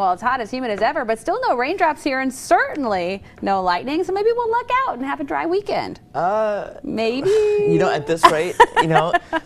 Well, it's hot, as humid as ever, but still no raindrops here and certainly no lightning. So maybe we'll luck out and have a dry weekend. Maybe. You know, at this rate,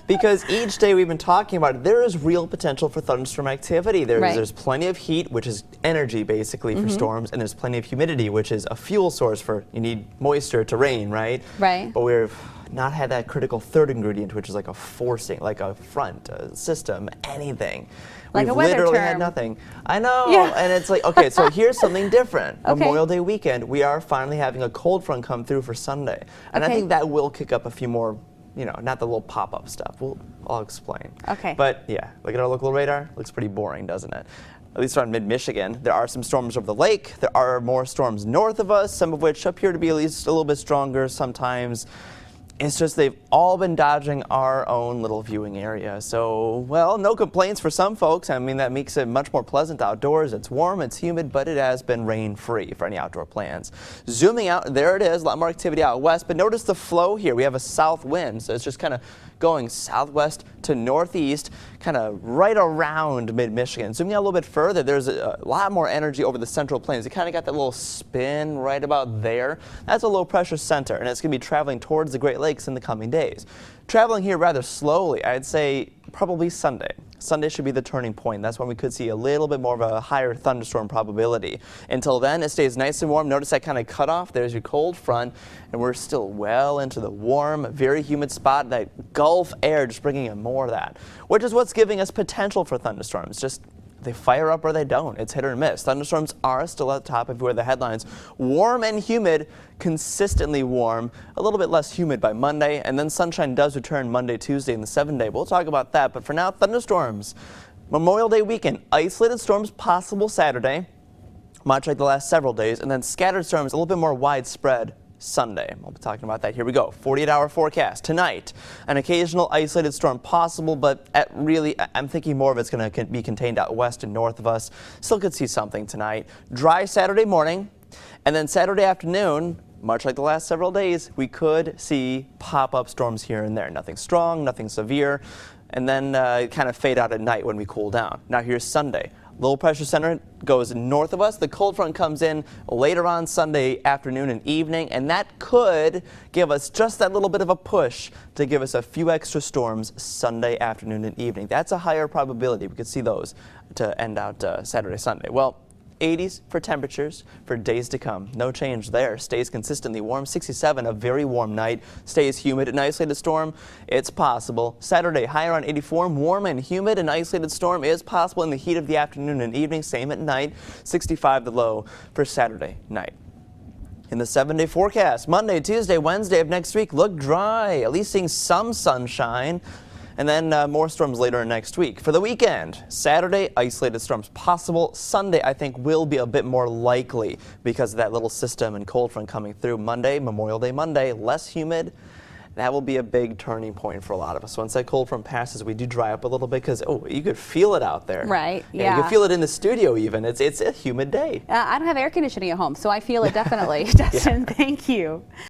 because each day we've been talking about it, there is real potential for thunderstorm activity. There's plenty of heat, which is energy basically for storms, and there's plenty of humidity, which is a fuel source for, you need moisture to rain, right? Right. But we've not had that critical third ingredient, which is like a forcing, like a front, a system, anything. Like We've a weather literally term. had nothing. I know, Yeah. and it's like, okay, so here's something different. Okay. Memorial Day weekend, we are finally having a cold front come through for Sunday. And I think that will kick up a few more, not the little pop-up stuff. I'll explain. Okay. But yeah, look at our local radar. Looks pretty boring, doesn't it? At least around mid-Michigan. There are some storms over the lake. There are more storms north of us, some of which appear to be at least a little bit stronger sometimes. It's just they've all been dodging our own little viewing area. So, well, no complaints for some folks. I mean, that makes it much more pleasant outdoors. It's warm, it's humid, but it has been rain-free for any outdoor plans. Zooming out, there it is, a lot more activity out west, but notice the flow here. We have a south wind, so it's just kind of going southwest to northeast, kind of right around mid-Michigan. Zooming out a little bit further, there's a lot more energy over the central plains. It kind of got that little spin right about there. That's a low pressure center, and it's going to be traveling towards the Great Lakes in the coming days. Traveling here rather slowly, I'd say probably Sunday. Sunday should be the turning point. That's when we could see a little bit more of a higher thunderstorm probability. Until then, it stays nice and warm. Notice that kind of cutoff. There's your cold front, and we're still well into the warm, very humid spot. That Gulf air just bringing in more of that, which is what's giving us potential for thunderstorms. Just they fire up or they don't. It's hit or miss. Thunderstorms are still at the top if you wear the headlines. Warm and humid, consistently warm, a little bit less humid by Monday, and then sunshine does return Monday, Tuesday, and the 7-day. We'll talk about that, but for now, thunderstorms. Memorial Day weekend, isolated storms possible Saturday, much like the last several days, and then scattered storms a little bit more widespread Sunday. We'll be talking about that. Here we go. 48-hour forecast. Tonight, an occasional isolated storm possible, but I'm thinking more of it's going to be contained out west and north of us. Still could see something tonight. Dry Saturday morning, and then Saturday afternoon, much like the last several days, we could see pop-up storms here and there. Nothing strong, nothing severe, and then kind of fade out at night when we cool down. Now here's Sunday. Low pressure center goes north of us. The cold front comes in later on Sunday afternoon and evening, and that could give us just that little bit of a push to give us a few extra storms Sunday afternoon and evening. That's a higher probability. We could see those to end out Saturday, Sunday. Well, 80s for temperatures for days to come. No change there. Stays consistently warm. 67, a very warm night. Stays humid. An isolated storm, it's possible. Saturday, high around 84. Warm and humid. An isolated storm is possible in the heat of the afternoon and evening. Same at night. 65 the low for Saturday night. In the 7-day forecast, Monday, Tuesday, Wednesday of next week look dry. At least seeing some sunshine. And then more storms later next week. For the weekend, Saturday, isolated storms possible. Sunday, I think, will be a bit more likely because of that little system and cold front coming through. Monday, Memorial Day Monday, less humid. That will be a big turning point for a lot of us. Once that cold front passes, we do dry up a little bit because, you could feel it out there. Right, yeah. You can feel it in the studio even. It's a humid day. I don't have air conditioning at home, so I feel it definitely. Dustin, thank you.